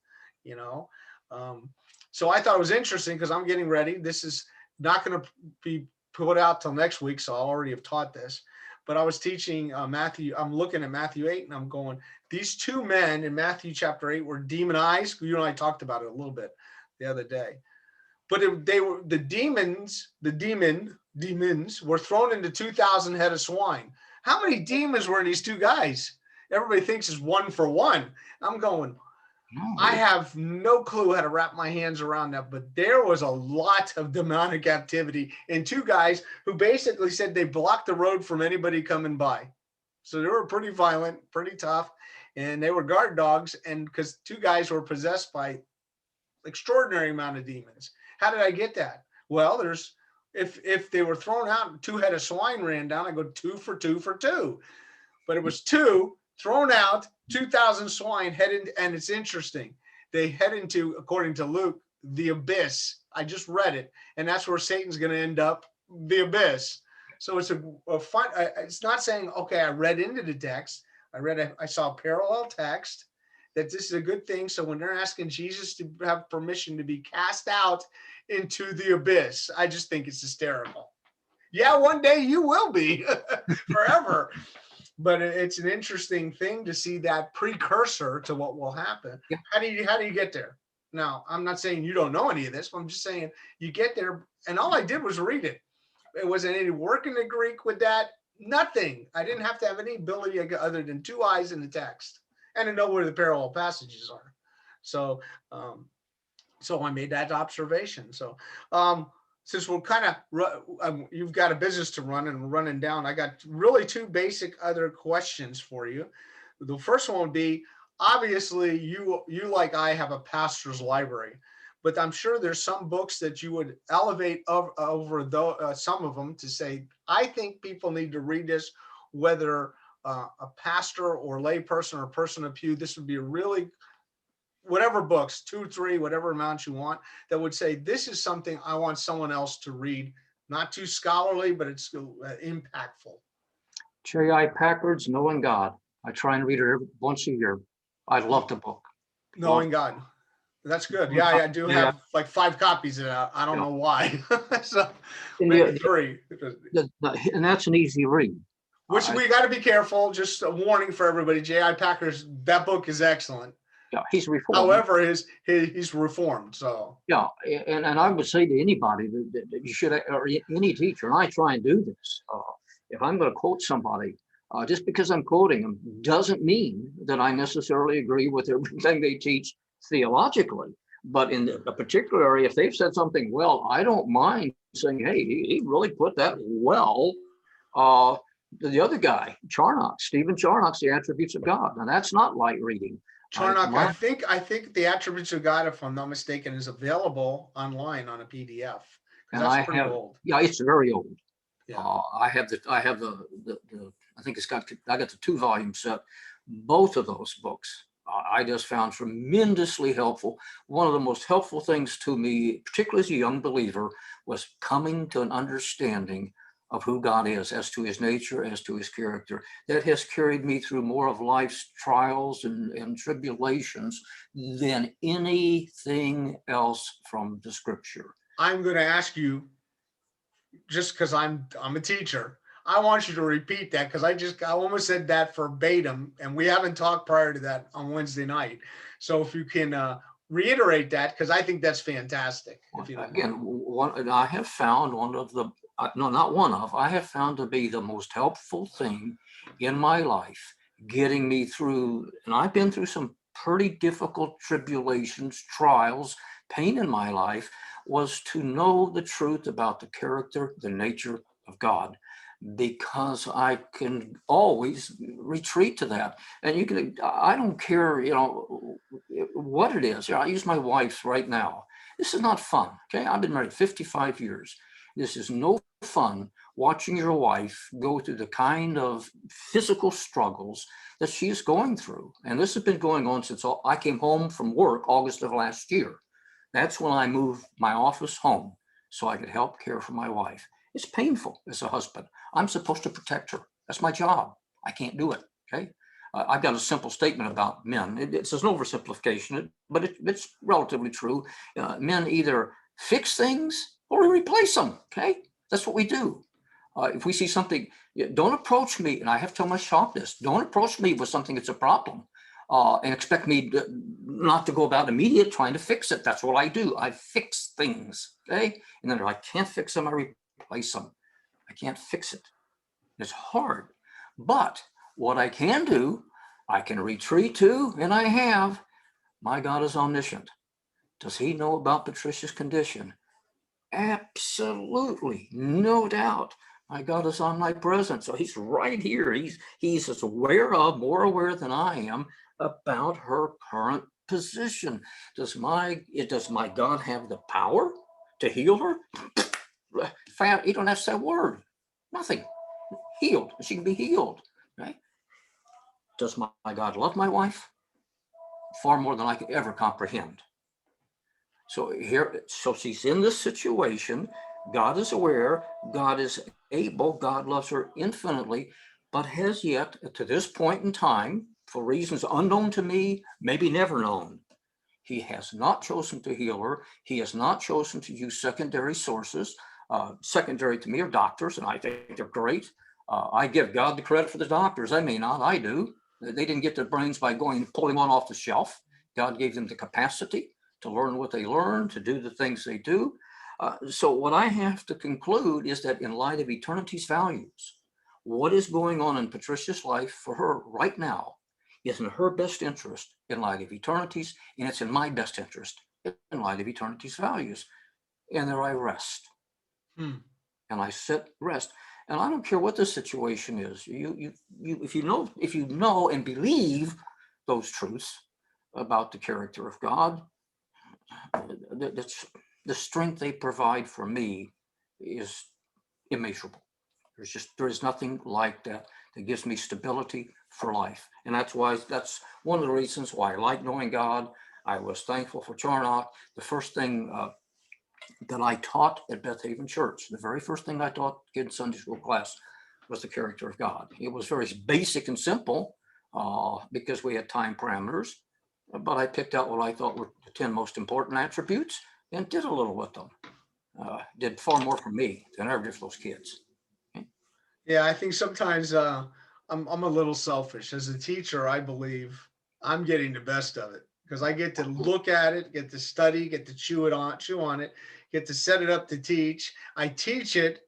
B: So I thought it was interesting because I'm getting ready. This is not going to be put out till next week. So I already have taught this, but I was teaching Matthew. I'm looking at Matthew 8 and I'm going, these 2 men in Matthew chapter 8 were demonized. You and I talked about it a little bit the other day, but they were the demons were thrown into 2,000 head of swine. How many demons were in these 2 guys? Everybody thinks it's 1 for 1. I'm going, I have no clue how to wrap my hands around that, but there was a lot of demonic activity in 2 guys who basically said they blocked the road from anybody coming by. So they were pretty violent, pretty tough, and they were guard dogs. And because 2 guys were possessed by extraordinary amount of demons. How did I get that? Well, if they were thrown out, 2 head of swine ran down, I go 2 for 2 for 2. But it was 2 thrown out, 2,000 swine headed, and it's interesting. They head into, according to Luke, the abyss. I just read it, and that's where Satan's going to end up, the abyss. So it's a fun. It's not saying, okay, I read into the text. I saw a parallel text that this is a good thing. So when they're asking Jesus to have permission to be cast out into the abyss, I just think it's hysterical. Yeah, one day you will be forever. But it's an interesting thing to see that precursor to what will happen. Yeah. How do you get there? Now, I'm not saying you don't know any of this, but I'm just saying you get there. And all I did was read it. It wasn't any work in the Greek with that. Nothing. I didn't have to have any ability other than 2 eyes in the text and to know where the parallel passages are. So, so I made that observation. So, since we're kind of, you've got a business to run and we're running down, I got really 2 basic other questions for you. The first one would be, obviously you like I have a pastor's library, but I'm sure there's some books that you would elevate over some of them to say, I think people need to read this, whether a pastor or lay person or person of pew. This would be a really, whatever books, 2, 3, whatever amount you want, that would say, this is something I want someone else to read. Not too scholarly, but it's impactful.
A: J.I. Packard's Knowing God. I try and read it once a year. I love the book.
B: Knowing God. That's good. Yeah, I do have like 5 copies of that. I don't know why. So maybe 3.
A: And that's an easy read.
B: Which we got to be careful. Just a warning for everybody. J.I. Packard's, that book is excellent.
A: Yeah, he's reformed.
B: However, he's reformed. So
A: yeah, and I would say to anybody that you should, or any teacher, and I try and do this. If I'm going to quote somebody, just because I'm quoting them doesn't mean that I necessarily agree with everything they teach theologically. But in a particular area, if they've said something well, I don't mind saying, hey, he really put that well. The other guy, Stephen Charnock's The Attributes of God. Now that's not light reading.
B: Charnock, I think The Attributes of God, if I'm not mistaken, is available online on a PDF.
A: And that's pretty old. Yeah, it's very old. Yeah. I have the I think I got the 2-volume set. Both of those books I just found tremendously helpful. One of the most helpful things to me, particularly as a young believer, was coming to an understanding of who God is, as to his nature, as to his character. That has carried me through more of life's trials and tribulations than anything else from the scripture.
B: I'm going to ask you, just because I'm a teacher, I want you to repeat that, because I almost said that verbatim, and we haven't talked prior to that on Wednesday night. So if you can reiterate that, because I think that's fantastic. If you don't mind.
A: I have found one of the, no, not one of, I have found to be the most helpful thing in my life, getting me through, and I've been through some pretty difficult tribulations, trials, pain in my life, was to know the truth about the character, the nature of God, because I can always retreat to that. And you can, I don't care, what it is. I use my wife's right now. This is not fun. Okay. I've been married 55 years. This is no fun watching your wife go through the kind of physical struggles that she's going through. And this has been going on since I came home from work August of last year. That's when I moved my office home so I could help care for my wife. It's painful as a husband. I'm supposed to protect her. That's my job. I can't do it. Okay. I've got a simple statement about men. It's an oversimplification, but it's relatively true. Men either fix things or we replace them. Okay. That's what we do. If we see something, don't approach me. And I have to tell my shop this, don't approach me with something that's a problem. And expect me not to go about immediate trying to fix it. That's what I do. I fix things, okay? And then if I can't fix them, I replace them. I can't fix it. It's hard. But what I can do, I can retreat to, and I have. My God is omniscient. Does he know about Patricia's condition? Absolutely, no doubt. My God is omnipresent. So he's right here. He's as aware of, more aware than I am, about her current position. Does my God have the power to heal her? You don't have to say a word. Nothing. Healed. She can be healed. Right? Does my God love my wife? Far more than I could ever comprehend. So she's in this situation. God is aware. God is able. God loves her infinitely, but has yet, to this point in time, for reasons unknown to me, maybe never known, he has not chosen to heal her. He has not chosen to use secondary sources. Secondary to me are doctors, and I think they're great. I give God the credit for the doctors. I may not, I do. They didn't get their brains by going and pulling one off the shelf. God gave them the capacity to learn what they learn, to do the things they do. So what I have to conclude is that in light of eternity's values, what is going on in Patricia's life for her right now is in her best interest in light of eternity's, and it's in my best interest in light of eternity's values. And there I rest. And I sit, rest. And I don't care what the situation is. If you know and believe those truths about the character of God, the strength they provide for me is immeasurable. There is nothing like that gives me stability for life. And that's one of the reasons why I like knowing God. I was thankful for Charnock. The first thing that I taught at Beth Haven Church, the very first thing I taught kids Sunday school class was the character of God. It was very basic and simple because we had time parameters, but I picked out what I thought were the 10 most important attributes and did a little with them. Did far more for me than I ever did for those kids.
B: Yeah, I think sometimes I'm a little selfish. As a teacher, I believe I'm getting the best of it because I get to look at it, get to study, get to chew on it, get to set it up to teach. I teach it,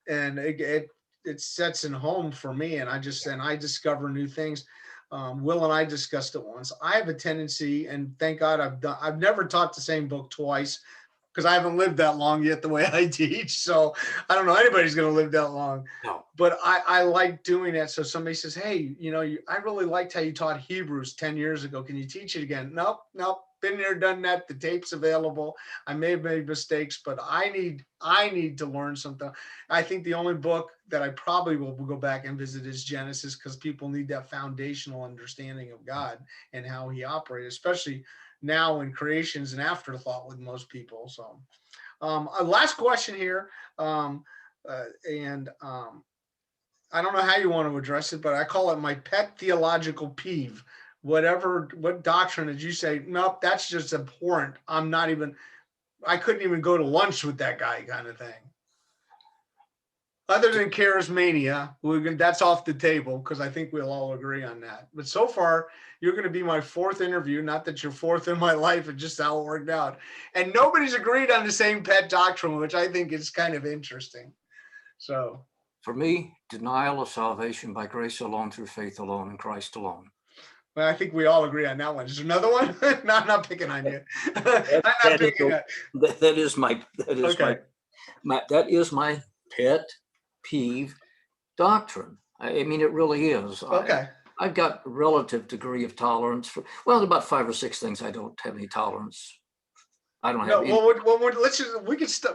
B: and it sets in home for me, and I discover new things. Will and I discussed it once. I have a tendency, and thank God I've never taught the same book twice, because I haven't lived that long yet the way I teach. So I don't know anybody's going to live that long.
A: No.
B: But I like doing that. So somebody says, hey, I really liked how you taught Hebrews 10 years ago. Can you teach it again? Nope. been there, done that. The tape's available. I may have made mistakes, but I need to learn something. I think the only book that I probably will go back and visit is Genesis, because people need that foundational understanding of God and how he operated, especially now when creation's an afterthought with most people. So a last question here. I don't know how you want to address it, but I call it my pet theological peeve. What doctrine did you say, nope, that's just abhorrent. I couldn't even go to lunch with that guy, kind of thing. Other than charismania, that's off the table, because I think we'll all agree on that. But so far, you're going to be my fourth interview. Not that you're fourth in my life, it's just how it worked out. And nobody's agreed on the same pet doctrine, which I think is kind of interesting. So
A: For me, denial of salvation by grace alone, through faith alone, in Christ alone.
B: well, I think we all agree on that one. Is there another one? No, I'm not picking on you. I'm not picking on.
A: That is my pet peeve doctrine. I mean, it really is.
B: Okay.
A: I've got a relative degree of tolerance for, well, about 5 or 6 things I don't have any tolerance. I don't have any.
B: Well,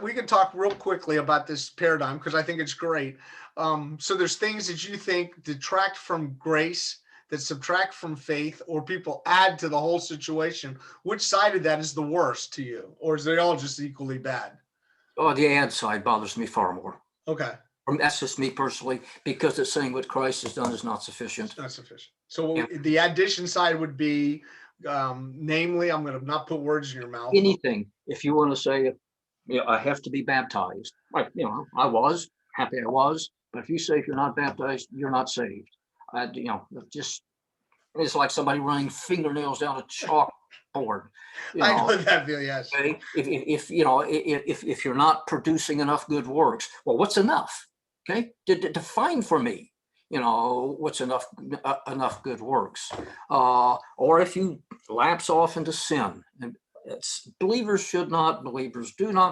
B: we can talk real quickly about this paradigm, because I think it's great. So there's things that you think detract from grace, that subtract from faith, or people add to the whole situation. Which side of that is the worst to you, or is they all just equally bad?
A: Oh, the ad side bothers me far more.
B: Okay.
A: That's just me personally, because it's saying what Christ has done is not sufficient.
B: It's not sufficient. So the addition side would be, namely, I'm going to not put words in your mouth.
A: Anything, if you want to say, I have to be baptized. I was happy I was, but if you say if you're not baptized, you're not saved. It's like somebody running fingernails down a chalkboard.
B: I know that feel, yes.
A: Okay? If you're not producing enough good works, well, what's enough? Okay, define for me, what's enough good works, or if you lapse off into sin. And believers do not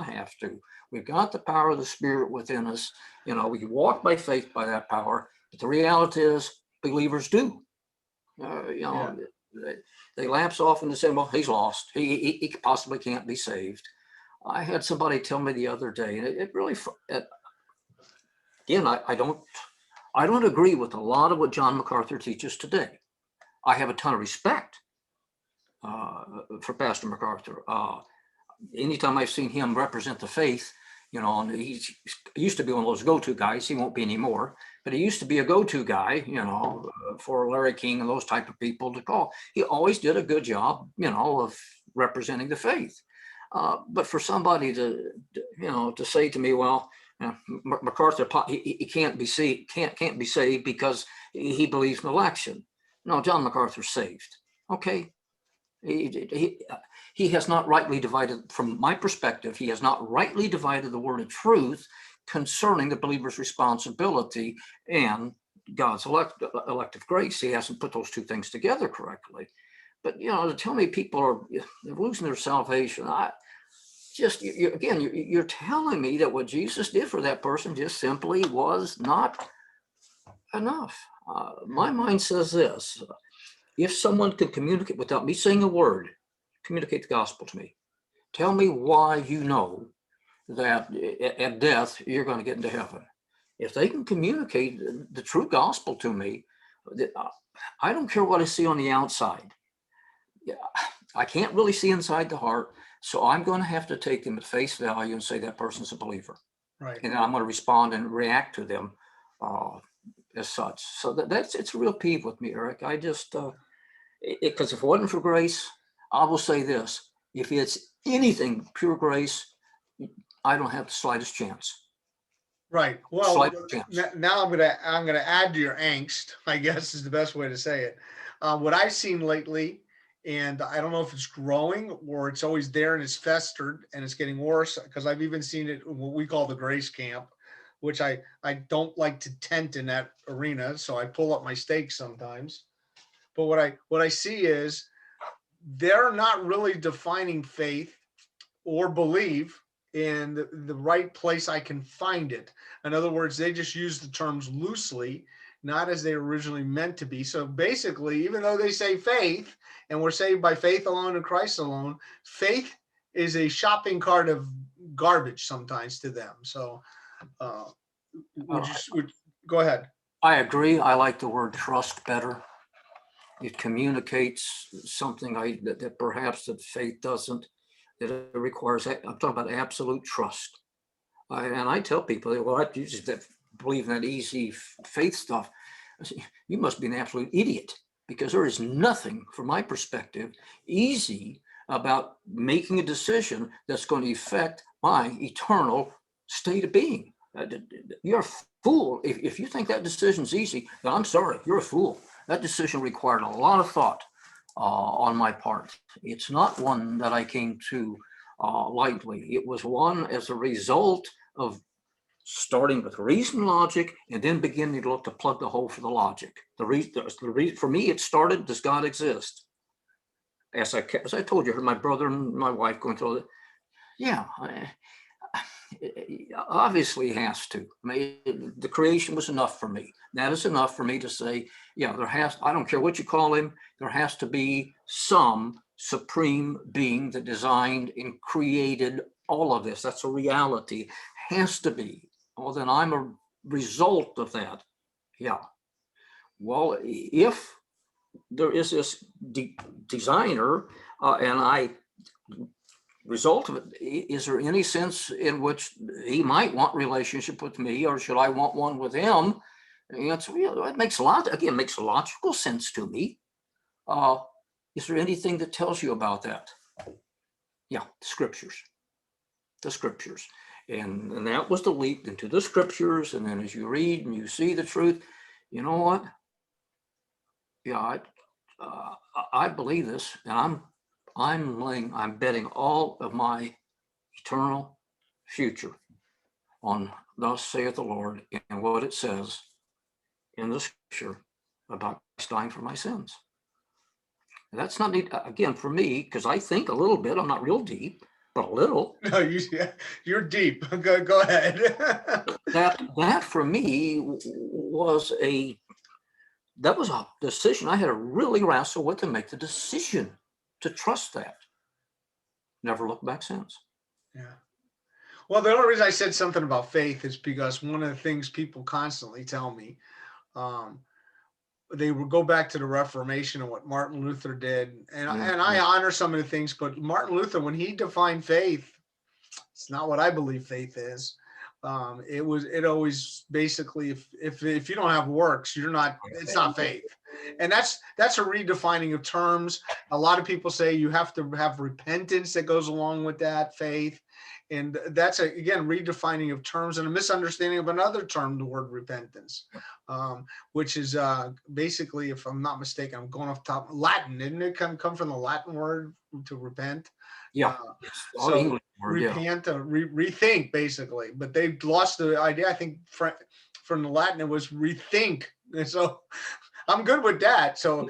A: have to. We've got the power of the Spirit within us. We can walk by faith by that power. But the reality is, believers do. They lapse off into sin. Well, he's lost. He possibly can't be saved. I had somebody tell me the other day, and it really. Again, I don't agree with a lot of what John Macarthur teaches today. I have a ton of respect for Pastor Macarthur. Anytime I've seen him represent the faith, and he used to be one of those go-to guys. He won't be anymore, but he used to be a go-to guy, for Larry King and those type of people to call. He always did a good job, of representing the faith. But for somebody to say to me, well, Macarthur, he can't be saved because he believes in election. No, John MacArthur's saved. Okay, he has not rightly divided, from my perspective, he has not rightly divided the word of truth concerning the believer's responsibility and God's elective grace. He hasn't put those two things together correctly. But to tell me people are losing their salvation, you're telling me that what Jesus did for that person just simply was not enough. My mind says this: if someone can communicate without me saying a word, communicate the gospel to me. Tell me why you know that at death you're going to get into heaven. If they can communicate the true gospel to me, I don't care what I see on the outside. I can't really see inside the heart. So I'm going to have to take them at face value and say that person's a believer.
B: Right.
A: And I'm going to respond and react to them as such. So it's a real peeve with me, Eric. I just, because if it wasn't for grace, I will say this: if it's anything pure grace, I don't have the slightest chance.
B: Right. Well,
A: chance.
B: Now I'm gonna add to your angst, I guess is the best way to say it. What I've seen lately, and I don't know if it's growing or it's always there and it's festered and it's getting worse, because I've even seen it in what we call the grace camp, which I don't like to tent in that arena, so I pull up my stakes sometimes. But what I see is they're not really defining faith or belief in the right place I can find it. In other words, they just use the terms loosely, not as they originally meant to be. So basically, even though they say faith, and we're saved by faith alone in Christ alone, faith is a shopping cart of garbage sometimes to them. So go ahead.
A: I agree. I like the word trust better. It communicates something that perhaps that faith doesn't. That it requires, I'm talking about absolute trust. And I tell people, well, you just believe in that easy faith stuff. I say, you must be an absolute idiot, because there is nothing, from my perspective, easy about making a decision that's going to affect my eternal state of being. You're a fool. If you think that decision's easy, then I'm sorry, you're a fool. That decision required a lot of thought on my part. It's not one that I came to lightly. It was one as a result of starting with reason, logic, and then beginning to look to plug the hole for the logic. The reason for me, it started, does God exist? As I told you, I heard my brother and my wife going through it. Yeah, obviously he has to. I mean, the creation was enough for me. That is enough for me to say, yeah, I don't care what you call him, there has to be some supreme being that designed and created all of this. That's a reality. Has to be. Well, then I'm a result of that. Yeah. Well, if there is this designer result of it, is there any sense in which he might want relationship with me, or should I want one with him? And it's, it makes makes logical sense to me. Is there anything that tells you about that? Yeah, the scriptures. And that was the leap into the scriptures. And then as you read and you see the truth, you know what? Yeah, I believe this, and I'm betting all of my eternal future on thus saith the Lord and what it says in the scripture about dying for my sins. And that's not neat, again, for me, because I think a little bit. I'm not real deep, but a little.
B: No, you're deep. Go ahead.
A: that for me was a decision I had to really wrestle with to make the decision to trust that. Never looked back since.
B: Yeah. Well, the only reason I said something about faith is because one of the things people constantly tell me, they will go back to the Reformation and what Martin Luther did. And I honor some of the things, but Martin Luther, when he defined faith, it's not what I believe faith is. It always basically, if you don't have works, it's not faith. And that's a redefining of terms. A lot of people say you have to have repentance that goes along with that faith. And that's again, redefining of terms and a misunderstanding of another term, the word repentance, which is basically, if I'm not mistaken, I'm going off top, Latin, didn't it come from the Latin word to repent?
A: Yeah.
B: So English word, repent, rethink, basically. But they lost the idea. I think from the Latin, it was rethink. And so I'm good with that. So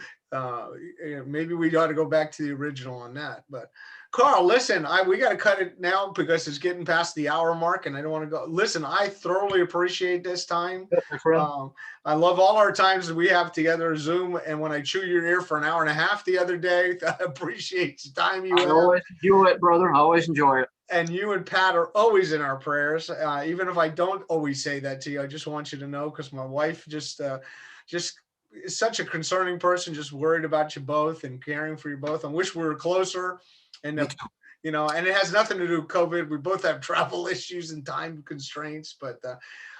B: maybe we ought to go back to the original on that. But Carl, listen, we got to cut it now because it's getting past the hour mark and I don't want to go. Listen, I thoroughly appreciate this time. I love all our times that we have together Zoom. And when I chew your ear for an hour and a half the other day, I appreciate the time you have.
A: I always enjoy it, brother. I always enjoy it.
B: And you and Pat are always in our prayers. Even if I don't always say that to you, I just want you to know, because my wife just is such a concerning person, just worried about you both and caring for you both. I wish we were closer. And, and it has nothing to do with COVID. We both have travel issues and time constraints, but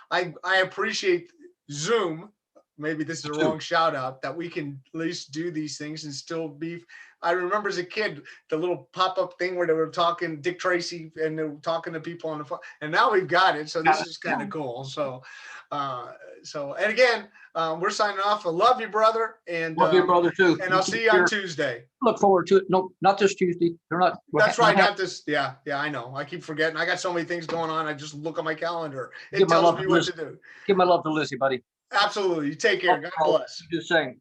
B: I appreciate Zoom. Maybe this is a wrong shout out, that we can at least do these things and still be. I remember as a kid, the little pop-up thing where they were talking, Dick Tracy, and they were talking to people on the phone, and now we've got it. So this is kind of cool. So, and again, we're signing off. I love you, brother. And
A: love you, brother, too.
B: And I'll see you on Tuesday.
A: Look forward to it. No, not this Tuesday. They're not.
B: That's right. Not this. Yeah, I know. I keep forgetting. I got so many things going on. I just look at my calendar. It tells me what to do.
A: Give my love to Lizzie, buddy.
B: Absolutely. You take care. God bless.
A: Do the same.